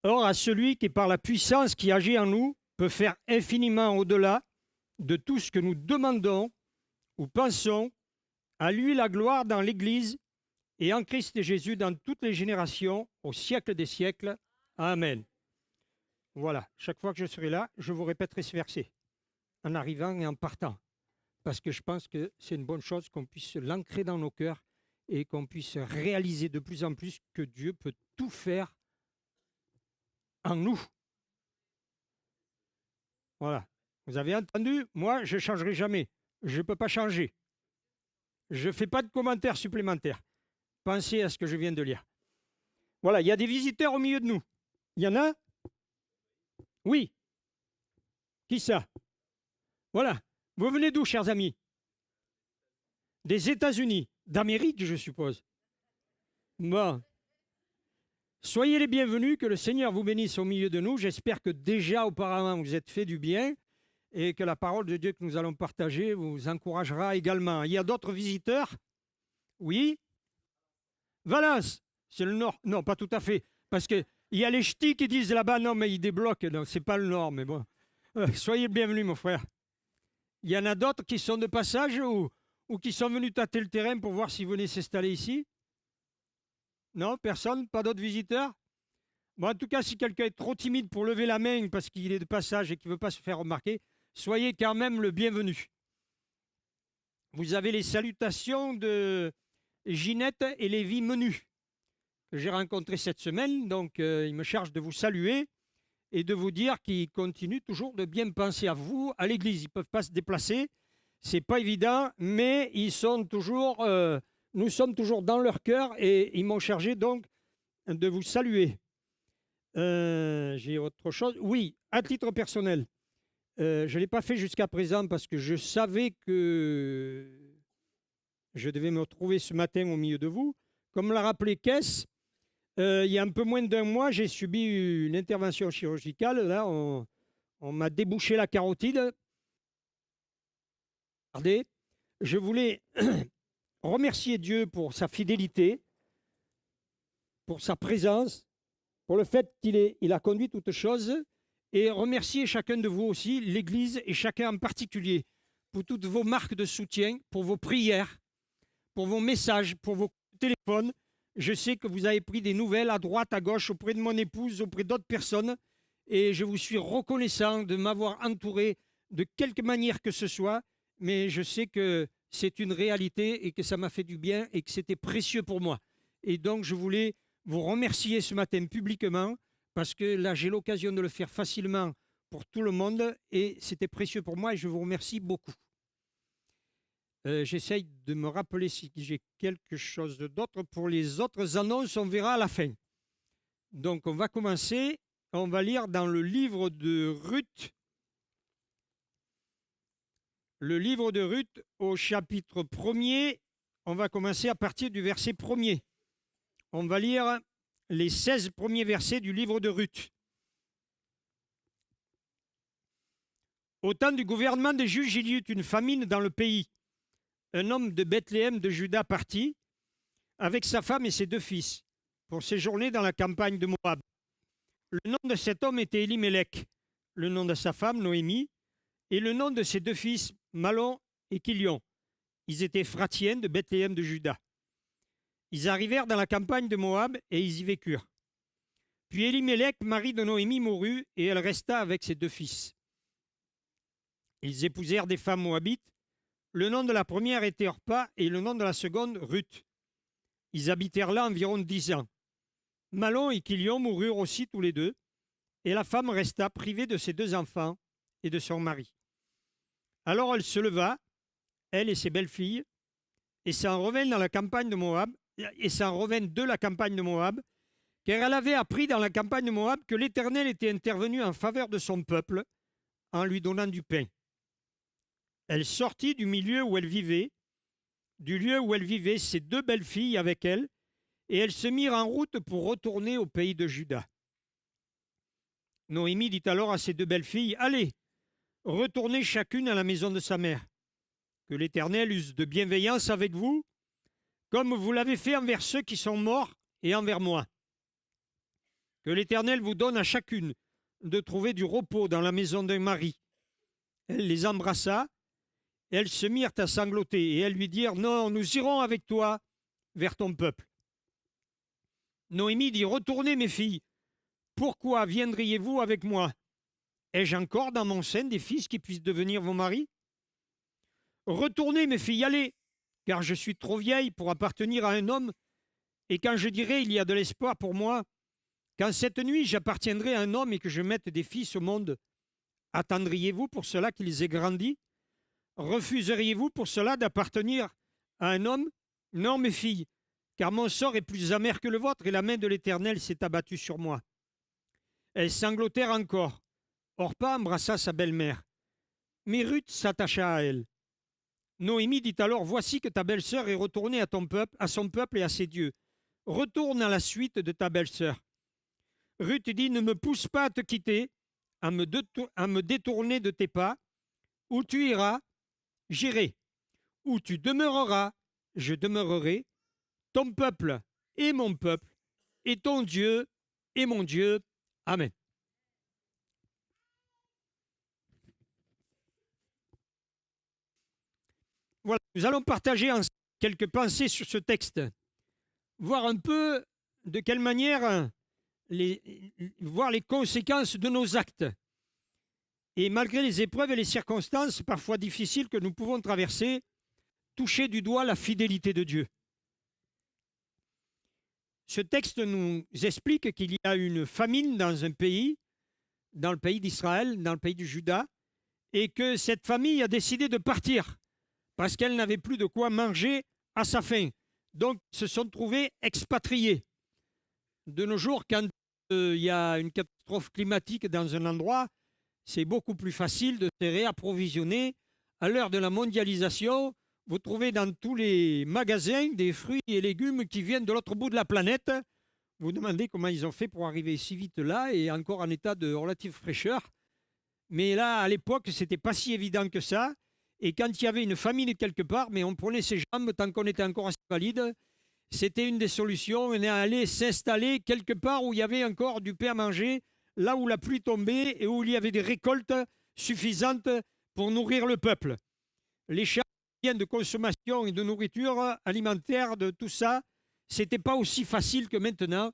Or, à celui qui, par la puissance qui agit en nous, peut faire infiniment au-delà de tout ce que nous demandons ou pensons, à lui la gloire dans l'Église et en Christ Jésus dans toutes les générations, au siècle des siècles. Amen. Voilà, chaque fois que je serai là, je vous répéterai ce verset, en arrivant et en partant, parce que je pense que c'est une bonne chose qu'on puisse l'ancrer dans nos cœurs et qu'on puisse réaliser de plus en plus que Dieu peut tout faire en nous. Voilà. Vous avez entendu? Moi, je ne changerai jamais. Je ne peux pas changer. Je ne fais pas de commentaires supplémentaires. Pensez à ce que je viens de lire. Voilà, il y a des visiteurs au milieu de nous. Il y en a? Oui. Qui ça? Voilà. Vous venez d'où, chers amis? Des États-Unis. D'Amérique, je suppose. Bon. Soyez les bienvenus, que le Seigneur vous bénisse au milieu de nous. J'espère que déjà auparavant vous êtes fait du bien et que la parole de Dieu que nous allons partager vous encouragera également. Il y a d'autres visiteurs? Oui. Valence, c'est le nord. Non, pas tout à fait. Parce qu'il y a les ch'tis qui disent là-bas, non, mais ils débloquent. Non, c'est pas le nord, mais bon. Soyez le bienvenu, mon frère. Il y en a d'autres qui sont de passage ou qui sont venus tâter le terrain pour voir s'ils venaient s'installer ici? Non, personne? Pas d'autres visiteurs? Bon, en tout cas, si quelqu'un est trop timide pour lever la main parce qu'il est de passage et qu'il ne veut pas se faire remarquer, soyez quand même le bienvenu. Vous avez les salutations de Ginette et Lévi Menu, que j'ai rencontrés cette semaine. Donc, ils me chargent de vous saluer et de vous dire qu'ils continuent toujours de bien penser à vous, à l'église. Ils ne peuvent pas se déplacer, ce n'est pas évident, mais ils sont toujours, nous sommes toujours dans leur cœur et ils m'ont chargé donc de vous saluer. J'ai autre chose. Oui, à titre personnel, je ne l'ai pas fait jusqu'à présent parce que je savais que je devais me retrouver ce matin au milieu de vous. Comme l'a rappelé Kess, il y a un peu moins d'un mois, j'ai subi une intervention chirurgicale. Là, on m'a débouché la carotide. Regardez, je voulais remercier Dieu pour sa fidélité, pour sa présence, pour le fait qu'il a conduit toutes choses, et remercier chacun de vous aussi, l'Église et chacun en particulier, pour toutes vos marques de soutien, pour vos prières, pour vos messages, pour vos téléphones. Je sais que vous avez pris des nouvelles à droite, à gauche, auprès de mon épouse, auprès d'autres personnes, et je vous suis reconnaissant de m'avoir entouré de quelque manière que ce soit, mais je sais que c'est une réalité et que ça m'a fait du bien et que c'était précieux pour moi. Et donc, je voulais vous remercier ce matin publiquement parce que là, j'ai l'occasion de le faire facilement pour tout le monde et c'était précieux pour moi et je vous remercie beaucoup. J'essaye de me rappeler si j'ai quelque chose d'autre. Pour les autres annonces, on verra à la fin. Donc, on va commencer. On va lire dans le livre de Ruth. Le livre de Ruth au chapitre 1er. On va commencer à partir du verset 1er. On va lire les 16 premiers versets du livre de Ruth. Au temps du gouvernement des juges, il y eut une famine dans le pays. Un homme de Bethléem de Juda partit avec sa femme et ses 2 fils pour séjourner dans la campagne de Moab. Le nom de cet homme était Elimelech, le nom de sa femme Noémie et le nom de ses 2 fils Malon et Kilion. Ils étaient Phratiens de Bethléem de Juda. Ils arrivèrent dans la campagne de Moab et ils y vécurent. Puis Elimelech, mari de Noémie, mourut et elle resta avec ses 2 fils. Ils épousèrent des femmes moabites. Le nom de la première était Orpa et le nom de la seconde Ruth. Ils habitèrent là environ 10 ans. Malon et Kilion moururent aussi tous les 2 et la femme resta privée de ses 2 enfants et de son mari. Alors elle se leva, elle et ses belles-filles, et s'en revint dans la campagne de Moab, car elle avait appris dans la campagne de Moab que l'Éternel était intervenu en faveur de son peuple en lui donnant du pain. Elle sortit du lieu où elle vivait, ses 2 belles-filles avec elle, et elles se mirent en route pour retourner au pays de Juda. Noémie dit alors à ses 2 belles-filles, « Allez, retournez chacune à la maison de sa mère. Que l'Éternel use de bienveillance avec vous, comme vous l'avez fait envers ceux qui sont morts et envers moi. Que l'Éternel vous donne à chacune de trouver du repos dans la maison d'un mari. » Elle les embrassa, et elles se mirent à sangloter, et elles lui dirent: « Non, nous irons avec toi vers ton peuple. » Noémie dit: « Retournez, mes filles, pourquoi viendriez-vous avec moi? Ai-je encore dans mon sein des fils qui puissent devenir vos maris? Retournez, mes filles, allez, car je suis trop vieille pour appartenir à un homme, et quand je dirai il y a de l'espoir pour moi, quand cette nuit j'appartiendrai à un homme et que je mette des fils au monde, attendriez-vous pour cela qu'ils aient grandi? Refuseriez-vous pour cela d'appartenir à un homme? Non, mes filles, car mon sort est plus amer que le vôtre, et la main de l'Éternel s'est abattue sur moi. » Elles sanglotèrent encore. Orpa embrassa sa belle-mère, mais Ruth s'attacha à elle. Noémie dit alors: « Voici que ta belle-sœur est retournée à son peuple et à ses dieux. Retourne à la suite de ta belle-sœur. » Ruth dit: « Ne me pousse pas à te quitter, à me détourner de tes pas. Où tu iras, j'irai. Où tu demeureras, je demeurerai. Ton peuple est mon peuple, et ton Dieu est mon Dieu. » Amen. Voilà, nous allons partager quelques pensées sur ce texte, voir un peu de quelle manière voir les conséquences de nos actes. Et malgré les épreuves et les circonstances parfois difficiles que nous pouvons traverser, toucher du doigt la fidélité de Dieu. Ce texte nous explique qu'il y a une famine dans un pays, dans le pays d'Israël, dans le pays du Juda, et que cette famille a décidé de partir parce qu'elle n'avait plus de quoi manger à sa faim. Donc, ils se sont trouvés expatriés. De nos jours, quand il y a une catastrophe climatique dans un endroit, c'est beaucoup plus facile de se réapprovisionner. À l'heure de la mondialisation, vous trouvez dans tous les magasins des fruits et légumes qui viennent de l'autre bout de la planète. Vous demandez comment ils ont fait pour arriver si vite là et encore en état de relative fraîcheur. Mais là, à l'époque, ce n'était pas si évident que ça. Et quand il y avait une famine quelque part, mais on prenait ses jambes tant qu'on était encore assez valide. C'était une des solutions. On est allé s'installer quelque part où il y avait encore du pain à manger, là où la pluie tombait et où il y avait des récoltes suffisantes pour nourrir le peuple. Les charges de consommation et de nourriture alimentaire, de tout ça, c'était pas aussi facile que maintenant.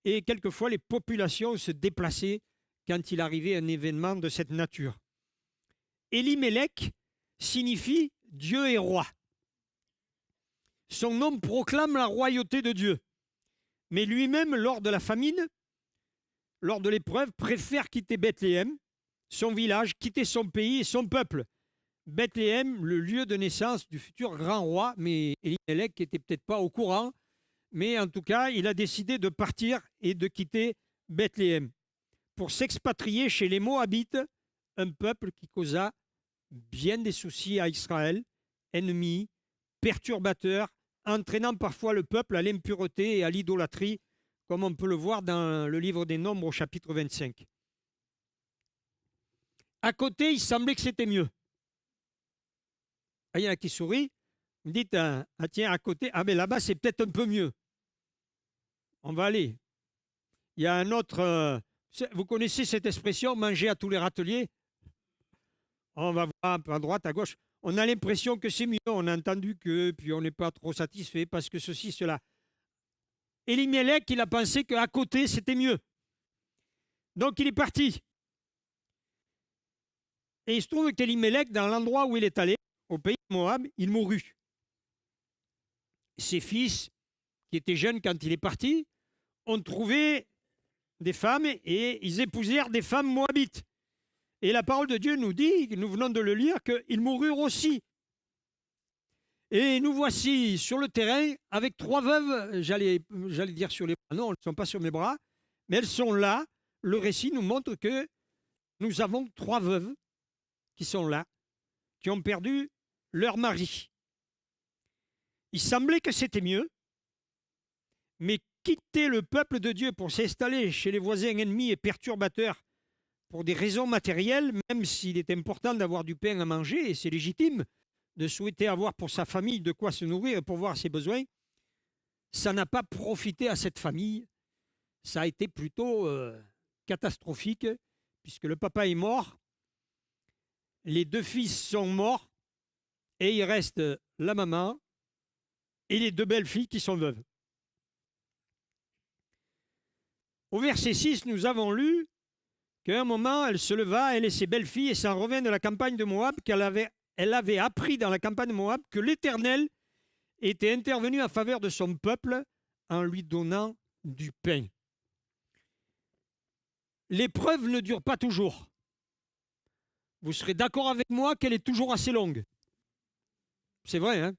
Et quelquefois, les populations se déplaçaient quand il arrivait un événement de cette nature. Elimelech signifie Dieu est roi. Son nom proclame la royauté de Dieu. Mais lui-même, lors de la famine, lors de l'épreuve, préfère quitter Bethléem, son village, quitter son pays et son peuple. Bethléem, le lieu de naissance du futur grand roi, mais Elimelech n'était peut-être pas au courant, mais en tout cas, il a décidé de partir et de quitter Bethléem pour s'expatrier chez les Moabites, un peuple qui causa bien des soucis à Israël, ennemi, perturbateur, entraînant parfois le peuple à l'impureté et à l'idolâtrie, comme on peut le voir dans le livre des Nombres au chapitre 25. À côté, il semblait que c'était mieux. Ah, il y en a qui sourient. Vous dites, ah tiens, à côté, ah mais là-bas, c'est peut-être un peu mieux. On va aller. Il y a un autre, vous connaissez cette expression, manger à tous les râteliers? On va voir un peu à droite, à gauche. On a l'impression que c'est mieux. On a entendu que, puis on n'est pas trop satisfait parce que ceci, cela. Elimelech, il a pensé qu'à côté, c'était mieux. Donc, il est parti. Et il se trouve qu'Elimelech, dans l'endroit où il est allé, au pays de Moab, il mourut. Ses fils, qui étaient jeunes quand il est parti, ont trouvé des femmes et ils épousèrent des femmes moabites. Et la parole de Dieu nous dit, nous venons de le lire, qu'ils moururent aussi. Et nous voici sur le terrain avec 3 veuves, j'allais dire sur les bras, non, elles ne sont pas sur mes bras, mais elles sont là. Le récit nous montre que nous avons 3 veuves qui sont là, qui ont perdu leur mari. Il semblait que c'était mieux, mais quitter le peuple de Dieu pour s'installer chez les voisins ennemis et perturbateurs pour des raisons matérielles, même s'il est important d'avoir du pain à manger, et c'est légitime de souhaiter avoir pour sa famille de quoi se nourrir et pourvoir ses besoins, ça n'a pas profité à cette famille, ça a été plutôt catastrophique, puisque le papa est mort, les 2 fils sont morts, et il reste la maman et les 2 belles-filles qui sont veuves. Au verset 6, nous avons lu qu'à un moment, elle se leva, elle et ses belles-filles, et s'en revint de la campagne de Moab, elle avait appris dans la campagne de Moab que l'Éternel était intervenu en faveur de son peuple en lui donnant du pain. L'épreuve ne dure pas toujours. Vous serez d'accord avec moi qu'elle est toujours assez longue. C'est vrai, hein?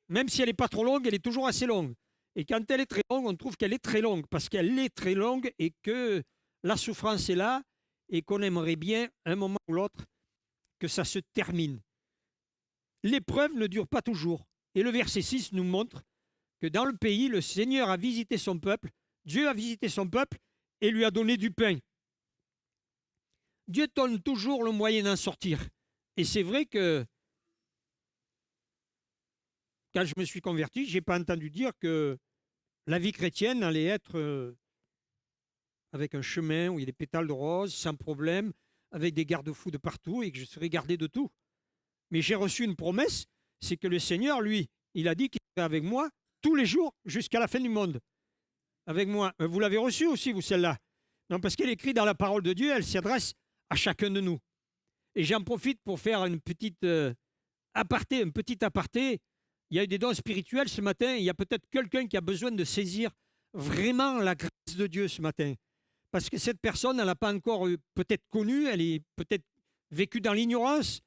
Même si elle n'est pas trop longue, elle est toujours assez longue. Et quand elle est très longue, on trouve qu'elle est très longue, parce qu'elle est très longue et que la souffrance est là et qu'on aimerait bien, un moment ou l'autre, que ça se termine. L'épreuve ne dure pas toujours. Et le verset 6 nous montre que dans le pays, le Seigneur a visité son peuple, Dieu a visité son peuple et lui a donné du pain. Dieu donne toujours le moyen d'en sortir. Et c'est vrai que quand je me suis converti, je n'ai pas entendu dire que la vie chrétienne allait être avec un chemin où il y a des pétales de rose, sans problème, avec des garde-fous de partout et que je serais gardé de tout. Mais j'ai reçu une promesse, c'est que le Seigneur, lui, il a dit qu'il serait avec moi tous les jours jusqu'à la fin du monde. Avec moi. Vous l'avez reçu aussi, vous, celle-là? Non, parce qu'elle est écrite dans la parole de Dieu, elle s'adresse à chacun de nous. Et j'en profite pour faire une petite aparté, un petit aparté. Il y a eu des dons spirituels ce matin. Il y a peut-être quelqu'un qui a besoin de saisir vraiment la grâce de Dieu ce matin. Parce que cette personne, elle n'a pas encore peut-être connu, elle est peut-être vécue dans l'ignorance.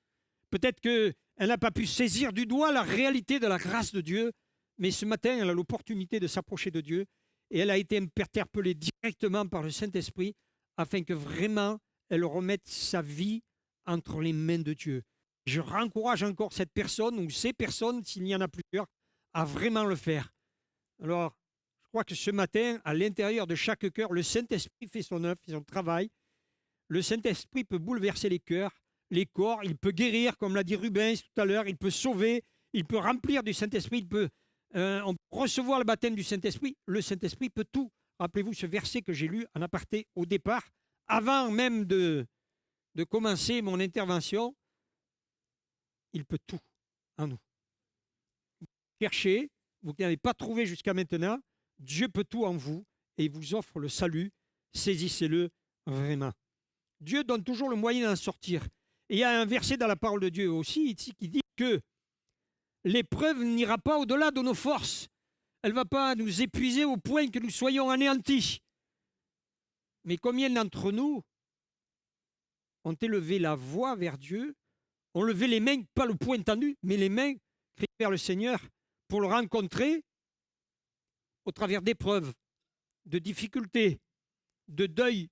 Peut-être qu'elle n'a pas pu saisir du doigt la réalité de la grâce de Dieu. Mais ce matin, elle a l'opportunité de s'approcher de Dieu. Et elle a été interpellée directement par le Saint-Esprit afin que vraiment elle remette sa vie entre les mains de Dieu. Je rencourage encore cette personne ou ces personnes, s'il y en a plusieurs, à vraiment le faire. Alors, je crois que ce matin, à l'intérieur de chaque cœur, le Saint-Esprit fait son œuvre, fait son travail. Le Saint-Esprit peut bouleverser les cœurs, les corps, il peut guérir, comme l'a dit Rubens tout à l'heure, il peut sauver, il peut remplir du Saint-Esprit, on peut recevoir le baptême du Saint-Esprit. Le Saint-Esprit peut tout. Rappelez-vous ce verset que j'ai lu en aparté au départ, avant même de commencer mon intervention. Il peut tout en nous. Cherchez, vous n'avez pas trouvé jusqu'à maintenant, Dieu peut tout en vous et il vous offre le salut. Saisissez-le vraiment. Dieu donne toujours le moyen d'en sortir. Et il y a un verset dans la parole de Dieu aussi ici qui dit que l'épreuve n'ira pas au-delà de nos forces. Elle ne va pas nous épuiser au point que nous soyons anéantis. Mais combien d'entre nous ont élevé la voix vers Dieu, ont levé les mains, pas le poing tendu, mais les mains criées vers le Seigneur pour le rencontrer au travers d'épreuves, de difficultés, de deuil,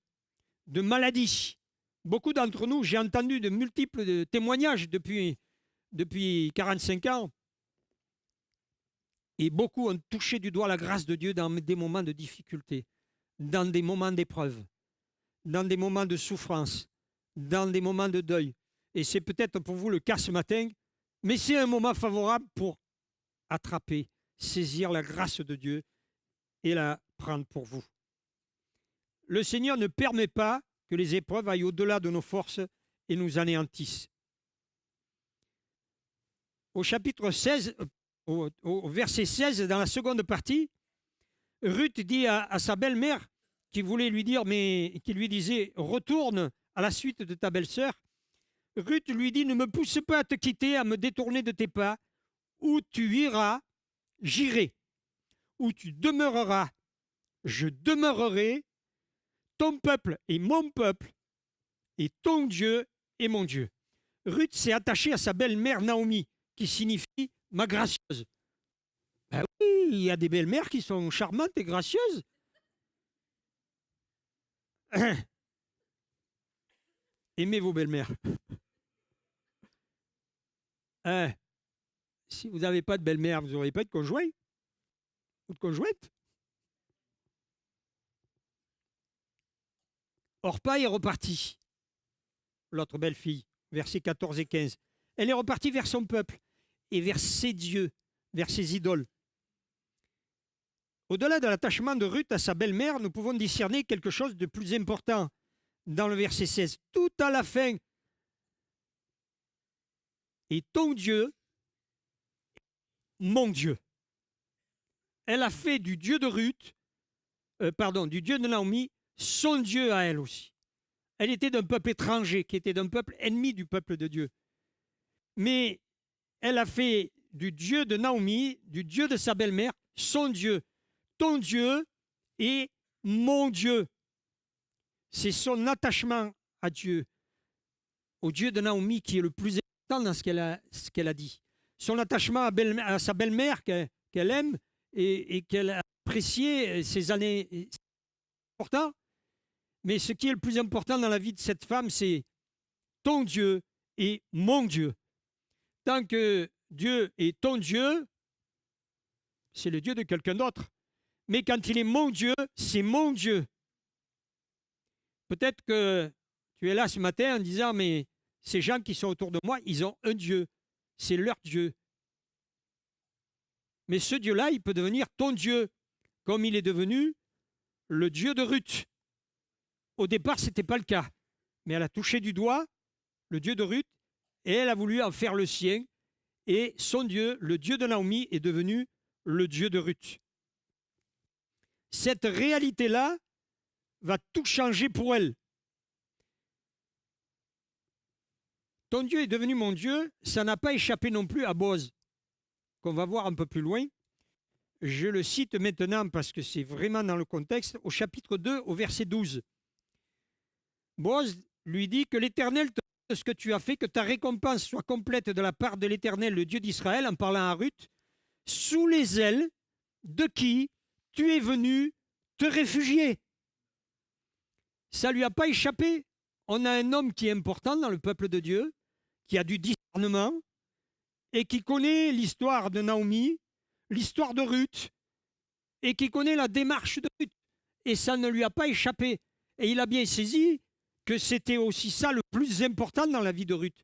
de maladies. Beaucoup d'entre nous, j'ai entendu de multiples témoignages depuis 45 ans, et beaucoup ont touché du doigt la grâce de Dieu dans des moments de difficulté, dans des moments d'épreuve, dans des moments de souffrance, dans des moments de deuil. Et c'est peut-être pour vous le cas ce matin, mais c'est un moment favorable pour attraper, saisir la grâce de Dieu et la prendre pour vous. Le Seigneur ne permet pas que les épreuves aillent au-delà de nos forces et nous anéantissent. Au chapitre 16, au verset 16, dans la seconde partie, Ruth dit à sa belle-mère, qui voulait lui dire, mais qui lui disait, retourne à la suite de ta belle-sœur. Ruth lui dit, ne me pousse pas à te quitter, à me détourner de tes pas. Où tu iras, j'irai. Où tu demeureras, je demeurerai. Ton peuple est mon peuple, et ton Dieu est mon Dieu. Ruth s'est attachée à sa belle-mère Naomi, qui signifie ma gracieuse. Ben oui, il y a des belles-mères qui sont charmantes et gracieuses. Aimez vos belles-mères. Si vous n'avez pas de belle-mère, vous n'aurez pas de conjoint ou de conjointe. Orpa est repartie, l'autre belle-fille, versets 14 et 15. Elle est repartie vers son peuple et vers ses dieux, vers ses idoles. Au-delà de l'attachement de Ruth à sa belle-mère, nous pouvons discerner quelque chose de plus important dans le verset 16. Tout à la fin, et ton Dieu, mon Dieu. Elle a fait du Dieu de Ruth, du Dieu de Naomi, son Dieu à elle aussi. Elle était d'un peuple étranger, qui était d'un peuple ennemi du peuple de Dieu. Mais elle a fait du Dieu de Naomi, du Dieu de sa belle-mère, son Dieu. Ton Dieu et mon Dieu. C'est son attachement à Dieu, au Dieu de Naomi, qui est le plus important dans ce qu'elle a dit. Son attachement à sa belle-mère qu'elle aime et qu'elle a apprécié ces années. C'est important. Mais ce qui est le plus important dans la vie de cette femme, c'est ton Dieu et mon Dieu. Tant que Dieu est ton Dieu, c'est le Dieu de quelqu'un d'autre. Mais quand il est mon Dieu, c'est mon Dieu. Peut-être que tu es là ce matin en disant, mais ces gens qui sont autour de moi, ils ont un Dieu. C'est leur Dieu. Mais ce Dieu-là, il peut devenir ton Dieu, comme il est devenu le Dieu de Ruth. Au départ, ce n'était pas le cas. Mais elle a touché du doigt le Dieu de Ruth et elle a voulu en faire le sien. Et son Dieu, le Dieu de Naomi, est devenu le Dieu de Ruth. Cette réalité-là va tout changer pour elle. Ton Dieu est devenu mon Dieu, ça n'a pas échappé non plus à Boaz, qu'on va voir un peu plus loin. Je le cite maintenant parce que c'est vraiment dans le contexte, au chapitre 2, au verset 12. Boaz lui dit que l'Éternel te donne ce que tu as fait, que ta récompense soit complète de la part de l'Éternel, le Dieu d'Israël, en parlant à Ruth, sous les ailes de qui tu es venu te réfugier. Ça ne lui a pas échappé. On a un homme qui est important dans le peuple de Dieu, qui a du discernement et qui connaît l'histoire de Naomi, l'histoire de Ruth, et qui connaît la démarche de Ruth. Et ça ne lui a pas échappé. Et il a bien saisi que c'était aussi ça le plus important dans la vie de Ruth.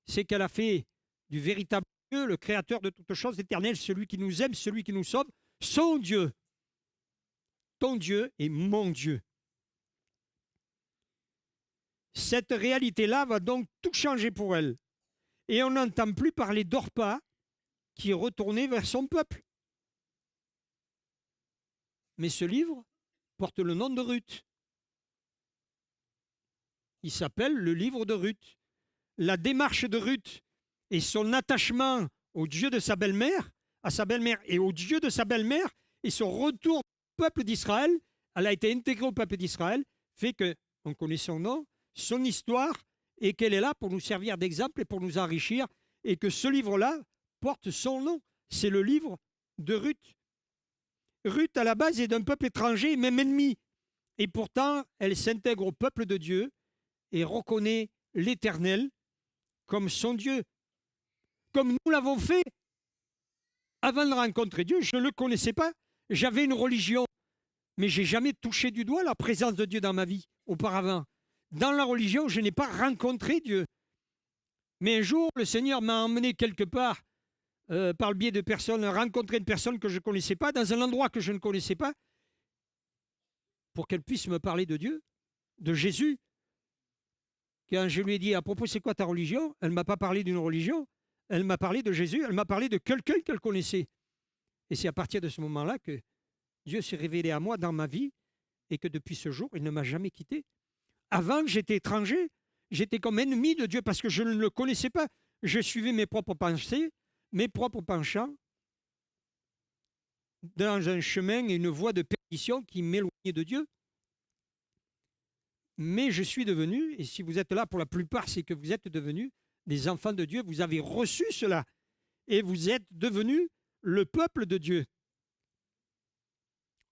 C'est qu'elle a fait du véritable Dieu, le créateur de toutes choses, l'éternel, celui qui nous aime, celui qui nous sauve, son Dieu. Ton Dieu est mon Dieu. Cette réalité-là va donc tout changer pour elle. Et on n'entend plus parler d'Orpa qui est retourné vers son peuple. Mais ce livre porte le nom de Ruth. Il s'appelle le livre de Ruth. La démarche de Ruth et son attachement au Dieu de sa belle-mère, à sa belle-mère et au Dieu de sa belle-mère, et son retour au peuple d'Israël, elle a été intégrée au peuple d'Israël, fait qu'on connaît son nom, son histoire, et qu'elle est là pour nous servir d'exemple et pour nous enrichir, et que ce livre-là porte son nom. C'est le livre de Ruth. Ruth, à la base, est d'un peuple étranger, même ennemi. Et pourtant, elle s'intègre au peuple de Dieu et reconnaît l'Éternel comme son Dieu. Comme nous l'avons fait avant de rencontrer Dieu, je ne le connaissais pas. J'avais une religion, mais je n'ai jamais touché du doigt la présence de Dieu dans ma vie auparavant. Dans la religion, je n'ai pas rencontré Dieu. Mais un jour, le Seigneur m'a emmené quelque part, par le biais de personnes, rencontrer une personne que je ne connaissais pas, dans un endroit que je ne connaissais pas, pour qu'elle puisse me parler de Dieu, de Jésus. Quand je lui ai dit, à propos, c'est quoi ta religion? Elle ne m'a pas parlé d'une religion, elle m'a parlé de Jésus, elle m'a parlé de quelqu'un qu'elle connaissait. Et c'est à partir de ce moment-là que Dieu s'est révélé à moi dans ma vie et que depuis ce jour, il ne m'a jamais quitté. Avant, j'étais étranger, j'étais comme ennemi de Dieu parce que je ne le connaissais pas. Je suivais mes propres pensées, mes propres penchants, dans un chemin et une voie de perdition qui m'éloignait de Dieu. Mais je suis devenu, et si vous êtes là pour la plupart, c'est que vous êtes devenus des enfants de Dieu, vous avez reçu cela, et vous êtes devenus le peuple de Dieu.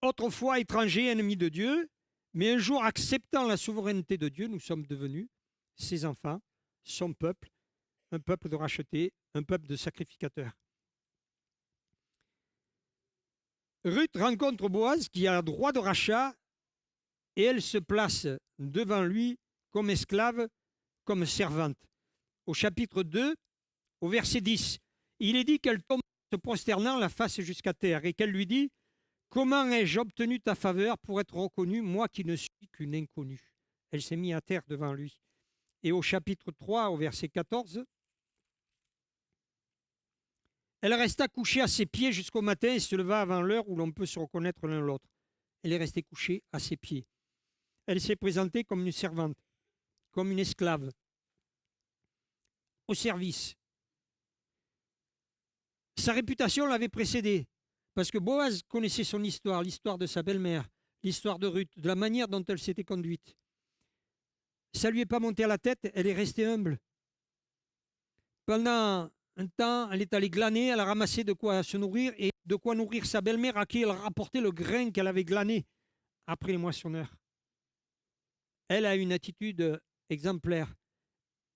Autrefois étrangers, ennemis de Dieu, mais un jour acceptant la souveraineté de Dieu, nous sommes devenus ses enfants, son peuple, un peuple de rachetés, un peuple de sacrificateurs. Ruth rencontre Boaz qui a droit de rachat et elle se place devant lui comme esclave, comme servante. Au chapitre 2, au verset 10, il est dit qu'elle tombe se prosternant la face jusqu'à terre et qu'elle lui dit comment ai-je obtenu ta faveur pour être reconnue, moi qui ne suis qu'une inconnue? Elle s'est mise à terre devant lui. Et au chapitre 3, au verset 14, elle resta couchée à ses pieds jusqu'au matin et se leva avant l'heure où l'on peut se reconnaître l'un l'autre. Elle est restée couchée à ses pieds. Elle s'est présentée comme une servante, comme une esclave, au service. Sa réputation l'avait précédée, parce que Boaz connaissait son histoire, l'histoire de sa belle-mère, l'histoire de Ruth, de la manière dont elle s'était conduite. Ça ne lui est pas monté à la tête, elle est restée humble. Pendant un temps, elle est allée glaner, elle a ramassé de quoi se nourrir et de quoi nourrir sa belle-mère à qui elle rapportait le grain qu'elle avait glané après les moissonneurs. Elle a une attitude exemplaire.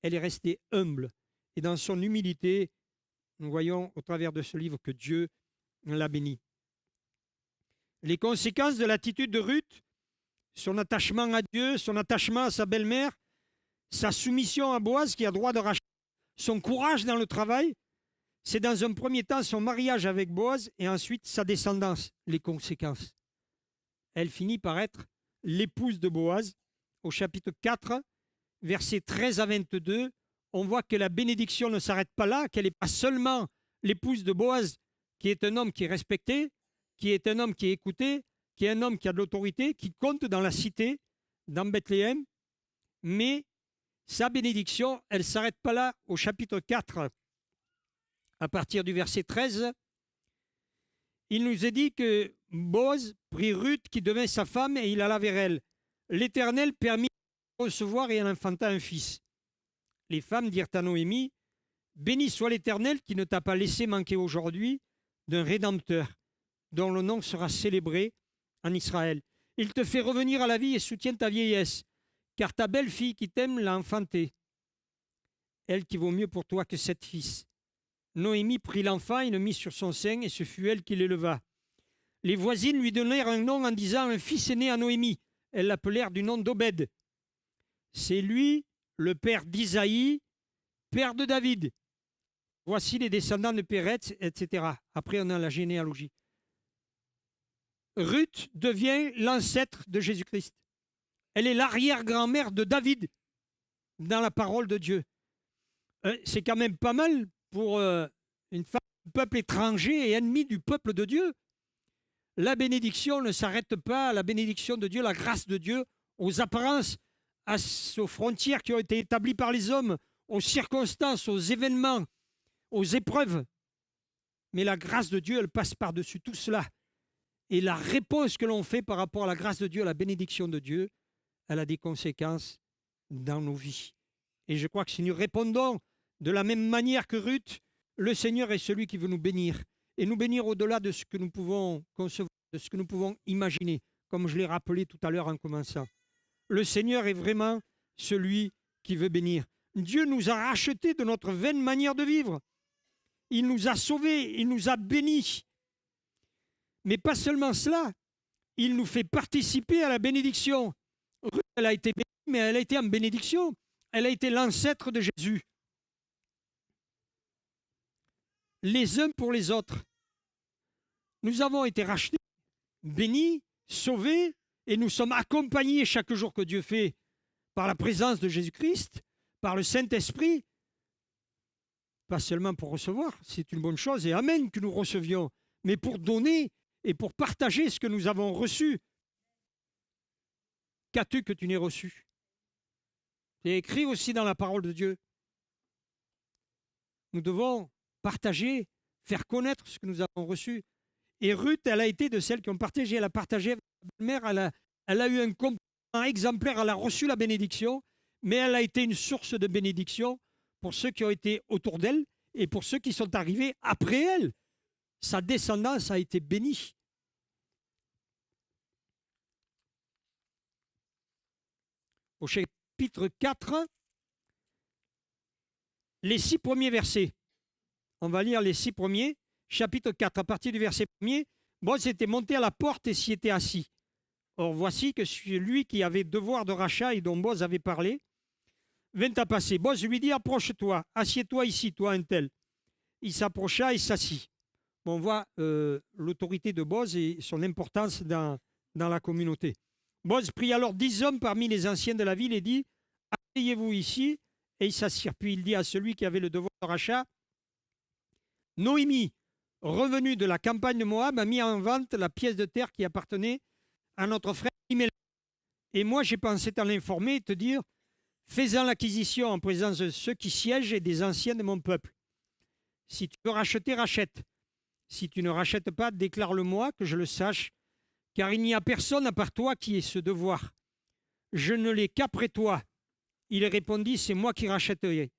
Elle est restée humble. Et dans son humilité, nous voyons au travers de ce livre que Dieu l'a bénie. Les conséquences de l'attitude de Ruth, son attachement à Dieu, son attachement à sa belle-mère, sa soumission à Boaz qui a droit de racheter, son courage dans le travail, c'est dans un premier temps son mariage avec Boaz et ensuite sa descendance, les conséquences. Elle finit par être l'épouse de Boaz. Au chapitre 4, versets 13 à 22, on voit que la bénédiction ne s'arrête pas là, qu'elle n'est pas seulement l'épouse de Boaz, qui est un homme qui est respecté, qui est un homme qui est écouté, qui est un homme qui a de l'autorité, qui compte dans la cité, dans Bethléem, mais sa bénédiction, elle ne s'arrête pas là. Au chapitre 4, à partir du verset 13, il nous est dit que Boaz prit Ruth qui devint sa femme et il alla vers elle. L'Éternel permit de recevoir et elle enfanta un fils. Les femmes dirent à Noémie, « Béni soit l'Éternel qui ne t'a pas laissé manquer aujourd'hui d'un Rédempteur, dont le nom sera célébré en Israël. Il te fait revenir à la vie et soutient ta vieillesse, car ta belle-fille qui t'aime l'a enfantée, elle qui vaut mieux pour toi que 7 fils. » Noémie prit l'enfant et le mit sur son sein, et ce fut elle qui l'éleva. Les voisines lui donnèrent un nom en disant « Un fils est né à Noémie ». Elles l'appelèrent du nom d'Obed. C'est lui, le père d'Isaïe, père de David. Voici les descendants de Péretz, etc. Après, on a la généalogie. Ruth devient l'ancêtre de Jésus-Christ. Elle est l'arrière-grand-mère de David dans la parole de Dieu. C'est quand même pas mal pour une femme du peuple étranger et ennemi du peuple de Dieu. La bénédiction ne s'arrête pas à la bénédiction de Dieu, la grâce de Dieu, aux apparences, aux frontières qui ont été établies par les hommes, aux circonstances, aux événements, aux épreuves. Mais la grâce de Dieu, elle passe par-dessus tout cela. Et la réponse que l'on fait par rapport à la grâce de Dieu, à la bénédiction de Dieu, elle a des conséquences dans nos vies. Et je crois que si nous répondons de la même manière que Ruth, le Seigneur est celui qui veut nous bénir. Et nous bénir au-delà de ce que nous pouvons concevoir, de ce que nous pouvons imaginer, comme je l'ai rappelé tout à l'heure en commençant. Le Seigneur est vraiment celui qui veut bénir. Dieu nous a rachetés de notre vaine manière de vivre. Il nous a sauvés, il nous a bénis. Mais pas seulement cela, il nous fait participer à la bénédiction. Ruth, elle a été bénie, mais elle a été en bénédiction. Elle a été l'ancêtre de Jésus. Les uns pour les autres. Nous avons été rachetés, bénis, sauvés, et nous sommes accompagnés chaque jour que Dieu fait par la présence de Jésus-Christ, par le Saint-Esprit, pas seulement pour recevoir, c'est une bonne chose, et amen que nous recevions, mais pour donner et pour partager ce que nous avons reçu. Qu'as-tu que tu n'aies reçu? C'est écrit aussi dans la parole de Dieu. Nous devons partager, faire connaître ce que nous avons reçu. Et Ruth, elle a été de celles qui ont partagé. Elle a partagé avec sa belle-mère. Elle a eu un comportement exemplaire. Elle a reçu la bénédiction. Mais elle a été une source de bénédiction pour ceux qui ont été autour d'elle et pour ceux qui sont arrivés après elle. Sa descendance a été bénie. Au chapitre 4, les 6 premiers versets. On va lire les 6 premiers. Chapitre 4, à partir du verset 1er, Boaz était monté à la porte et s'y était assis. Or, voici que celui qui avait devoir de rachat et dont Boaz avait parlé, vint à passer. Boaz lui dit, approche-toi, assieds-toi ici, toi un tel. Il s'approcha et s'assit. on voit l'autorité de Boz et son importance dans la communauté. Boz prit alors 10 hommes parmi les anciens de la ville et dit: asseyez-vous ici. Et il s'assire. Puis il dit à celui qui avait le devoir de rachat: Noémie, revenue de la campagne de Moab, a mis en vente la pièce de terre qui appartenait à notre frère Elimelech. Et moi, j'ai pensé t'en informer et te dire: fais-en l'acquisition en présence de ceux qui siègent et des anciens de mon peuple. Si tu veux racheter, rachète. Si tu ne rachètes pas, déclare-le-moi, que je le sache, car il n'y a personne à part toi qui ait ce devoir. Je ne l'ai qu'après toi. Il répondit: c'est moi qui rachèterai.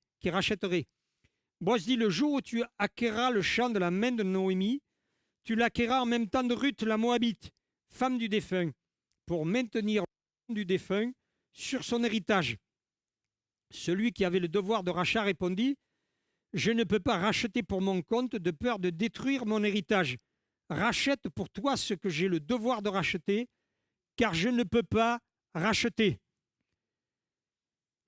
Boaz dit: le jour où tu acquerras le champ de la main de Noémie, tu l'acquerras en même temps de Ruth la Moabite, femme du défunt, pour maintenir le nom du défunt sur son héritage. Celui qui avait le devoir de rachat répondit: je ne peux pas racheter pour mon compte de peur de détruire mon héritage. Rachète pour toi ce que j'ai le devoir de racheter, car je ne peux pas racheter.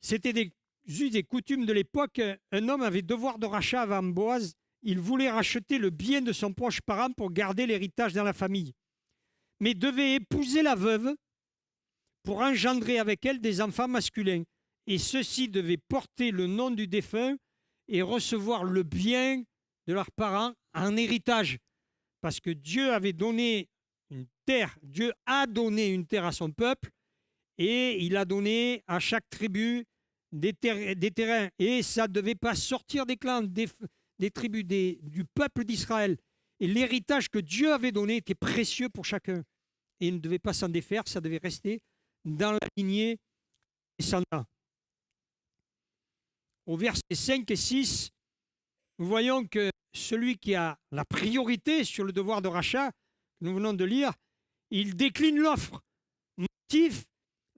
C'était des us et coutumes de l'époque. Un homme avait devoir de rachat avant Boaz. Il voulait racheter le bien de son proche parent pour garder l'héritage dans la famille, mais devait épouser la veuve pour engendrer avec elle des enfants masculins. Et ceux-ci devaient porter le nom du défunt et recevoir le bien de leurs parents en héritage. Parce que Dieu avait donné une terre, Dieu a donné une terre à son peuple, et il a donné à chaque tribu des terrains. Et ça ne devait pas sortir des clans, des tribus, du peuple d'Israël. Et l'héritage que Dieu avait donné était précieux pour chacun. Et il ne devait pas s'en défaire, ça devait rester dans la lignée descendante. Au verset 5 et 6, nous voyons que celui qui a la priorité sur le devoir de rachat, que nous venons de lire, il décline l'offre. Motif: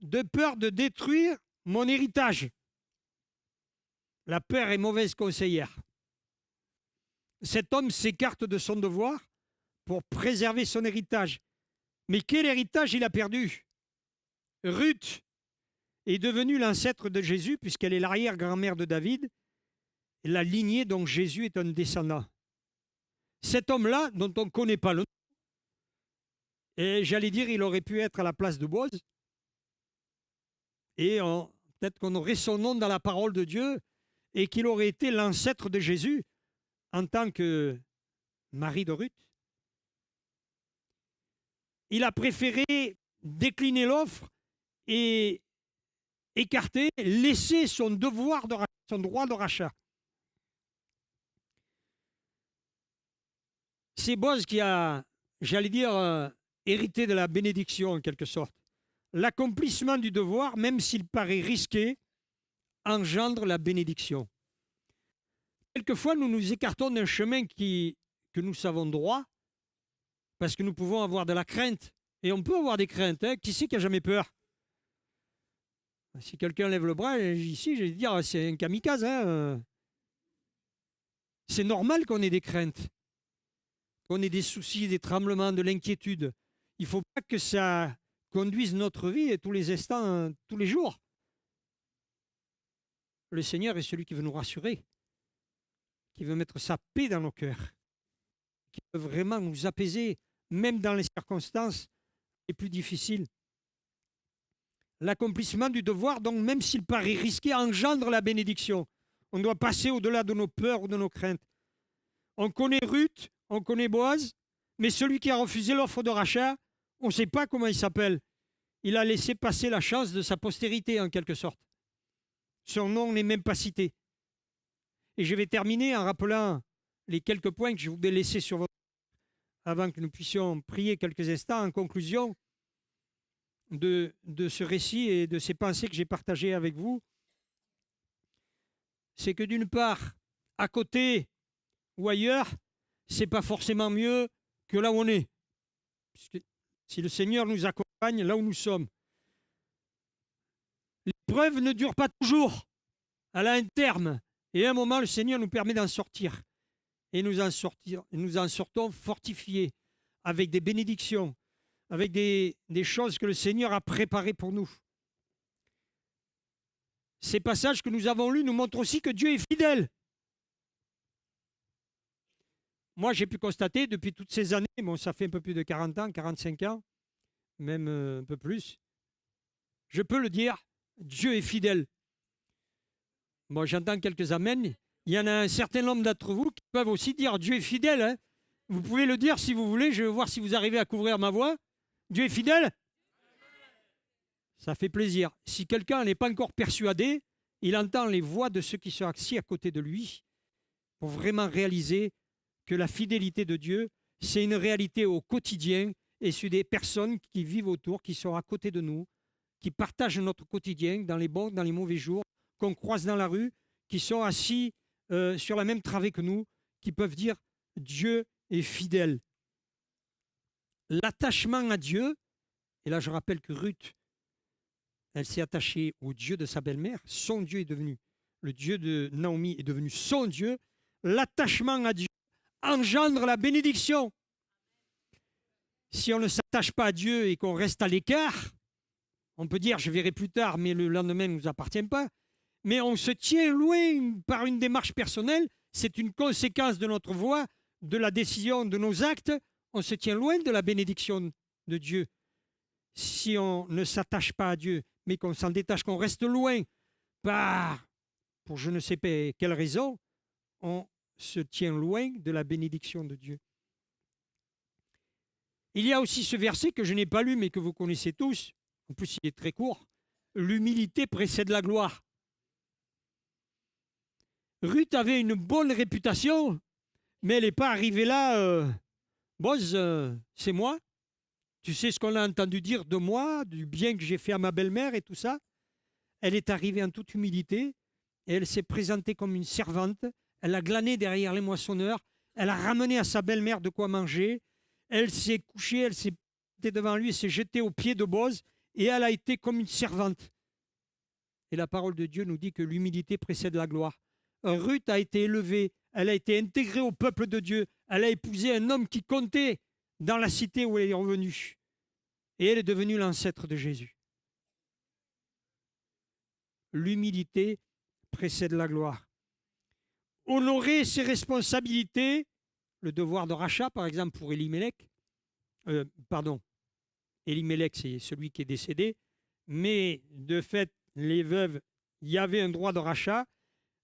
de peur de détruire mon héritage. La peur est mauvaise conseillère. Cet homme s'écarte de son devoir pour préserver son héritage. Mais quel héritage il a perdu? Ruth est devenue l'ancêtre de Jésus, puisqu'elle est l'arrière-grand-mère de David, la lignée dont Jésus est un descendant. Cet homme-là, dont on ne connaît pas le nom, et j'allais dire, il aurait pu être à la place de Boaz, et peut-être qu'on aurait son nom dans la parole de Dieu, et qu'il aurait été l'ancêtre de Jésus en tant que mari de Ruth. Il a préféré décliner l'offre et écarter, laisser son devoir de rachat, son droit de rachat. C'est Boaz qui a, j'allais dire, hérité de la bénédiction en quelque sorte. L'accomplissement du devoir, même s'il paraît risqué, engendre la bénédiction. Quelquefois, nous nous écartons d'un chemin que nous savons droit, parce que nous pouvons avoir de la crainte. Et on peut avoir des craintes. Hein. Qui c'est qui n'a jamais peur? Si quelqu'un lève le bras, ici, je vais dire, c'est un kamikaze. Hein. C'est normal qu'on ait des craintes, qu'on ait des soucis, des tremblements, de l'inquiétude. Il ne faut pas que ça conduise notre vie tous les instants, tous les jours. Le Seigneur est celui qui veut nous rassurer, qui veut mettre sa paix dans nos cœurs, qui veut vraiment nous apaiser, même dans les circonstances les plus difficiles. L'accomplissement du devoir, donc, même s'il paraît risqué, engendre la bénédiction. On doit passer au-delà de nos peurs ou de nos craintes. On connaît Ruth, on connaît Boaz, mais celui qui a refusé l'offre de rachat, on ne sait pas comment il s'appelle. Il a laissé passer la chance de sa postérité, en quelque sorte. Son nom n'est même pas cité. Et je vais terminer en rappelant les quelques points que je voulais laisser sur votre... avant que nous puissions prier quelques instants en conclusion de ce récit et de ces pensées que j'ai partagées avec vous. C'est que d'une part, à côté ou ailleurs, c'est pas forcément mieux que là où on est. Puisque si le Seigneur nous accompagne là où nous sommes, l'épreuve ne dure pas toujours. Elle a un terme. Et à un moment, le Seigneur nous permet d'en sortir. Et nous en sortons fortifiés, avec des bénédictions, avec des choses que le Seigneur a préparées pour nous. Ces passages que nous avons lus nous montrent aussi que Dieu est fidèle. moi, j'ai pu constater depuis toutes ces années, bon, ça fait un peu plus de 40 ans, 45 ans, même un peu plus, je peux le dire, Dieu est fidèle. Bon, j'entends quelques amens. Il y en a un certain nombre d'entre vous qui peuvent aussi dire Dieu est fidèle. Hein. Vous pouvez le dire si vous voulez. Je vais voir si vous arrivez à couvrir ma voix. Dieu est fidèle. Ça fait plaisir. Si quelqu'un n'est pas encore persuadé, il entend les voix de ceux qui sont assis à côté de lui pour vraiment réaliser que la fidélité de Dieu, c'est une réalité au quotidien et c'est des personnes qui vivent autour, qui sont à côté de nous, qui partagent notre quotidien dans les bons, dans les mauvais jours, qu'on croise dans la rue, qui sont assis sur la même travée que nous, qui peuvent dire Dieu est fidèle. L'attachement à Dieu, et là je rappelle que Ruth, elle s'est attachée au Dieu de sa belle-mère, son Dieu est devenu, le Dieu de Naomi est devenu son Dieu, l'attachement à Dieu engendre la bénédiction. Si on ne s'attache pas à Dieu et qu'on reste à l'écart, on peut dire je verrai plus tard, mais le lendemain ne nous appartient pas. Mais on se tient loin par une démarche personnelle, c'est une conséquence de notre voix, de la décision, de nos actes, on se tient loin de la bénédiction de Dieu. Si on ne s'attache pas à Dieu, mais qu'on s'en détache, qu'on reste loin, pour je ne sais pas quelle raison, on se tient loin de la bénédiction de Dieu. Il y a aussi ce verset que je n'ai pas lu, mais que vous connaissez tous, en plus il est très court, l'humilité précède la gloire. Ruth avait une bonne réputation, mais elle n'est pas arrivée là, Boz, c'est moi. Tu sais ce qu'on a entendu dire de moi, du bien que j'ai fait à ma belle-mère et tout ça. Elle est arrivée en toute humilité et elle s'est présentée comme une servante. Elle a glané derrière les moissonneurs. Elle a ramené à sa belle-mère de quoi manger. Elle s'est couchée, elle s'est devant lui, elle s'est jetée aux pieds de Boz et elle a été comme une servante. Et la parole de Dieu nous dit que l'humilité précède la gloire. Ruth a été élevée, elle a été intégrée au peuple de Dieu. Elle a épousé un homme qui comptait dans la cité où elle est revenue. Et elle est devenue l'ancêtre de Jésus. L'humilité précède la gloire. Honorer ses responsabilités, le devoir de rachat, par exemple, pour Elimelech, Elimelech, c'est celui qui est décédé, mais de fait, les veuves, il y avait un droit de rachat.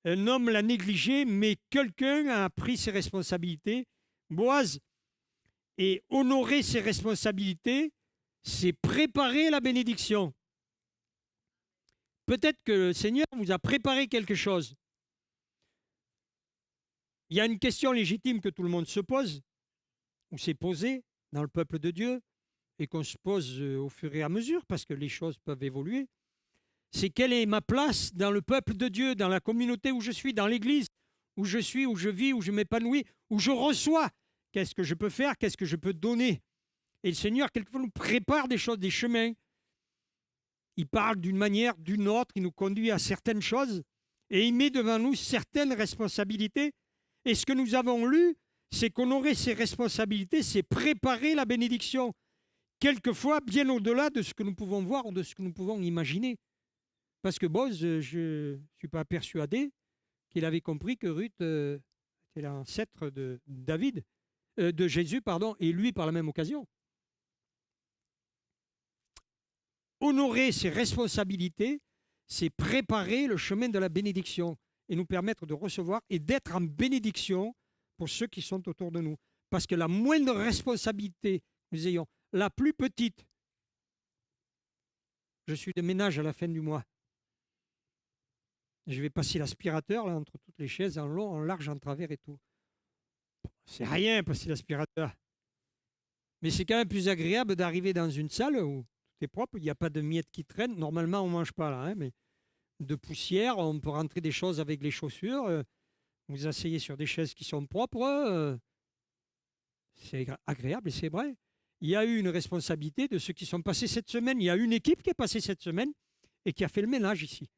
Un homme l'a négligé, mais quelqu'un a pris ses responsabilités. Boaz, et honorer ses responsabilités, c'est préparer la bénédiction. Peut-être que le Seigneur vous a préparé quelque chose. Il y a une question légitime que tout le monde se pose, ou s'est posée dans le peuple de Dieu, et qu'on se pose au fur et à mesure, parce que les choses peuvent évoluer. C'est quelle est ma place dans le peuple de Dieu, dans la communauté où je suis, dans l'église où je suis, où je vis, où je m'épanouis, où je reçois. Qu'est-ce que je peux faire? Qu'est-ce que je peux donner? Et le Seigneur, quelquefois, nous prépare des choses, des chemins. Il parle d'une manière, d'une autre, il nous conduit à certaines choses et il met devant nous certaines responsabilités. Et ce que nous avons lu, c'est qu'honorer ces responsabilités, c'est préparer la bénédiction. Quelquefois, bien au-delà de ce que nous pouvons voir ou de ce que nous pouvons imaginer. Parce que Boz, je ne suis pas persuadé qu'il avait compris que Ruth était l'ancêtre de David, de Jésus, pardon, et lui par la même occasion. Honorer ses responsabilités, c'est préparer le chemin de la bénédiction et nous permettre de recevoir et d'être en bénédiction pour ceux qui sont autour de nous. Parce que la moindre responsabilité que nous ayons, la plus petite, je suis de ménage à la fin du mois. Je vais passer l'aspirateur là, entre toutes les chaises, en long, en large, en travers et tout. C'est rien, passer l'aspirateur. Mais c'est quand même plus agréable d'arriver dans une salle où tout est propre, il n'y a pas de miettes qui traînent. Normalement, on ne mange pas là, hein, mais de poussière, on peut rentrer des choses avec les chaussures. Vous asseyez sur des chaises qui sont propres. C'est agréable et c'est vrai. Il y a eu une responsabilité de ceux qui sont passés cette semaine. Il y a une équipe qui est passée cette semaine et qui a fait le ménage ici.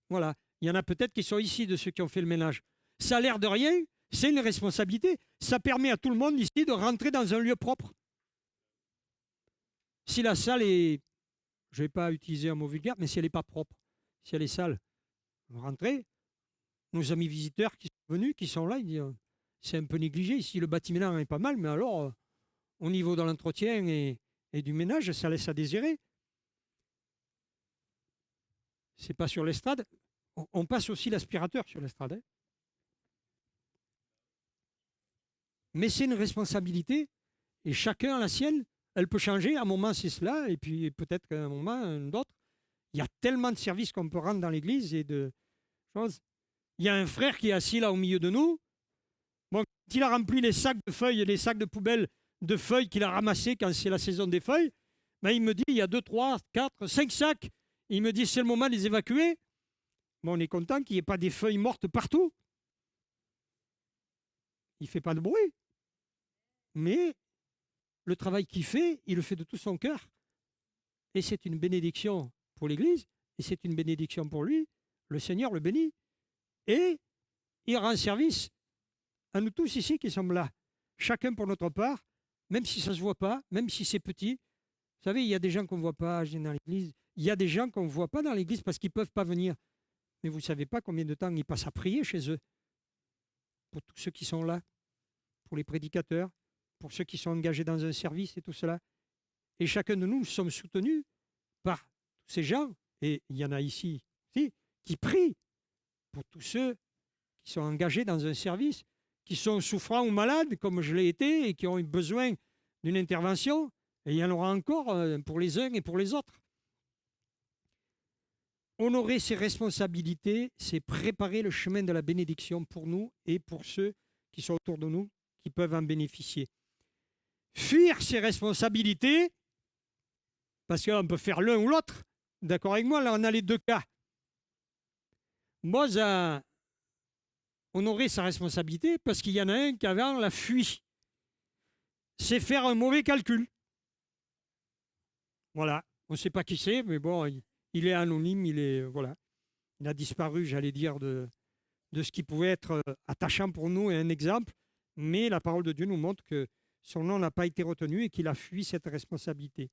Voilà. Il y en a peut-être qui sont ici de ceux qui ont fait le ménage. Ça a l'air de rien, c'est une responsabilité. Ça permet à tout le monde ici de rentrer dans un lieu propre. Si la salle est, je ne vais pas utiliser un mot vulgaire, mais si elle n'est pas propre, si elle est sale, vous rentrez, nos amis visiteurs qui sont venus, qui sont là, ils disent c'est un peu négligé. Ici, le bâtiment est pas mal, mais alors, au niveau de l'entretien et du ménage, ça laisse à désirer. C'est pas sur l'estrade. On passe aussi l'aspirateur sur l'estrade. Hein. Mais c'est une responsabilité, et chacun a la sienne. Elle peut changer, à un moment c'est cela, et puis peut-être qu'à un moment d'autre. Il y a tellement de services qu'on peut rendre dans l'église et de choses. Il y a un frère qui est assis là au milieu de nous. Bon, quand il a rempli les sacs de feuilles et les sacs de poubelle de feuilles qu'il a ramassés quand c'est la saison des feuilles, ben il me dit il y a 2, 3, 4, 5 sacs. Il me dit c'est le moment de les évacuer. Bon, on est content qu'il n'y ait pas des feuilles mortes partout. Il ne fait pas de bruit. Mais le travail qu'il fait, il le fait de tout son cœur. Et c'est une bénédiction pour l'Église, et c'est une bénédiction pour lui. Le Seigneur le bénit. Et il rend service à nous tous ici qui sommes là. Chacun pour notre part, même si ça ne se voit pas, même si c'est petit. Vous savez, il y a des gens qu'on ne voit pas dans l'Église. Il y a des gens qu'on ne voit pas dans l'Église parce qu'ils ne peuvent pas venir. Mais vous ne savez pas combien de temps ils passent à prier chez eux. Pour tous ceux qui sont là, pour les prédicateurs, pour ceux qui sont engagés dans un service et tout cela. Et chacun de nous sommes soutenus par tous ces gens, et il y en a ici aussi, qui prient pour tous ceux qui sont engagés dans un service, qui sont souffrants ou malades, comme je l'ai été, et qui ont eu besoin d'une intervention, et il y en aura encore pour les uns et pour les autres. Honorer ses responsabilités, c'est préparer le chemin de la bénédiction pour nous et pour ceux qui sont autour de nous, qui peuvent en bénéficier. Fuir ses responsabilités, parce qu'on peut faire l'un ou l'autre. D'accord avec moi? Là, on a les deux cas. Moi, honorer sa responsabilité, parce qu'il y en a un qui avant la fuit. C'est faire un mauvais calcul. Voilà. On ne sait pas qui c'est, mais bon, il est anonyme, voilà. Il a disparu, j'allais dire, de ce qui pouvait être attachant pour nous et un exemple. Mais la parole de Dieu nous montre que son nom n'a pas été retenu et qu'il a fui cette responsabilité.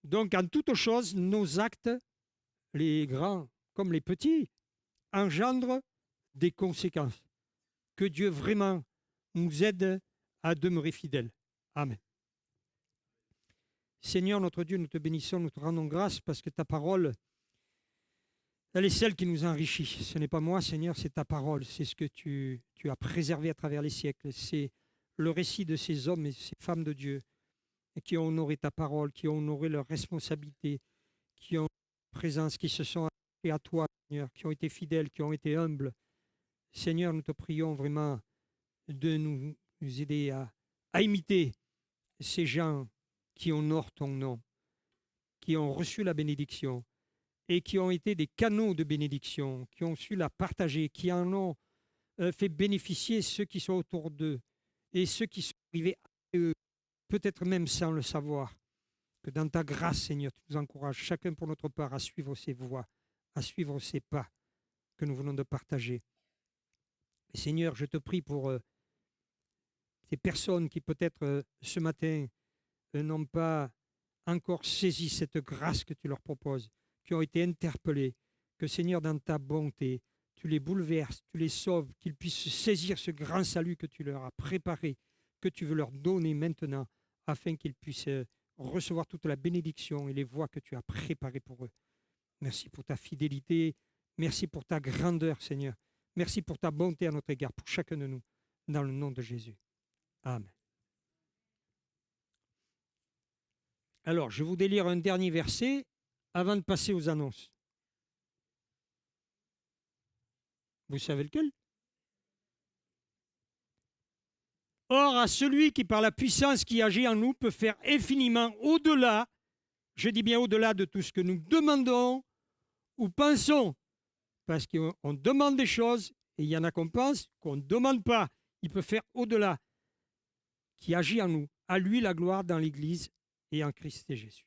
Donc, en toute chose, nos actes, les grands comme les petits, engendrent des conséquences. Que Dieu vraiment nous aide à demeurer fidèles. Amen. Seigneur notre Dieu, nous te bénissons, nous te rendons grâce parce que ta parole, elle est celle qui nous enrichit. Ce n'est pas moi, Seigneur, c'est ta parole. C'est ce que tu as préservé à travers les siècles. C'est le récit de ces hommes et ces femmes de Dieu qui ont honoré ta parole, qui ont honoré leurs responsabilités, qui ont présence, qui se sont attachés à toi, Seigneur, qui ont été fidèles, qui ont été humbles. Seigneur, nous te prions vraiment de nous aider à imiter ces gens qui honorent ton nom, qui ont reçu la bénédiction et qui ont été des canaux de bénédiction, qui ont su la partager, qui en ont fait bénéficier ceux qui sont autour d'eux et ceux qui sont arrivés à eux, peut-être même sans le savoir. Que dans ta grâce, Seigneur, tu nous encourages chacun pour notre part à suivre ces voies, à suivre ces pas que nous venons de partager. Et Seigneur, je te prie pour ces personnes qui peut-être ce matin n'ont pas encore saisi cette grâce que tu leur proposes, qui ont été interpellés, que Seigneur, dans ta bonté, tu les bouleverses, tu les sauves, qu'ils puissent saisir ce grand salut que tu leur as préparé, que tu veux leur donner maintenant, afin qu'ils puissent recevoir toute la bénédiction et les voies que tu as préparées pour eux. Merci pour ta fidélité, merci pour ta grandeur, Seigneur. Merci pour ta bonté à notre égard, pour chacun de nous, dans le nom de Jésus. Amen. Alors, je voudrais lire un dernier verset avant de passer aux annonces. Vous savez lequel? Or, à celui qui, par la puissance qui agit en nous, peut faire infiniment au-delà, je dis bien au-delà de tout ce que nous demandons ou pensons, parce qu'on demande des choses et il y en a qu'on pense qu'on ne demande pas. Il peut faire au-delà, qui agit en nous. À lui la gloire dans l'Église et en Christ et Jésus.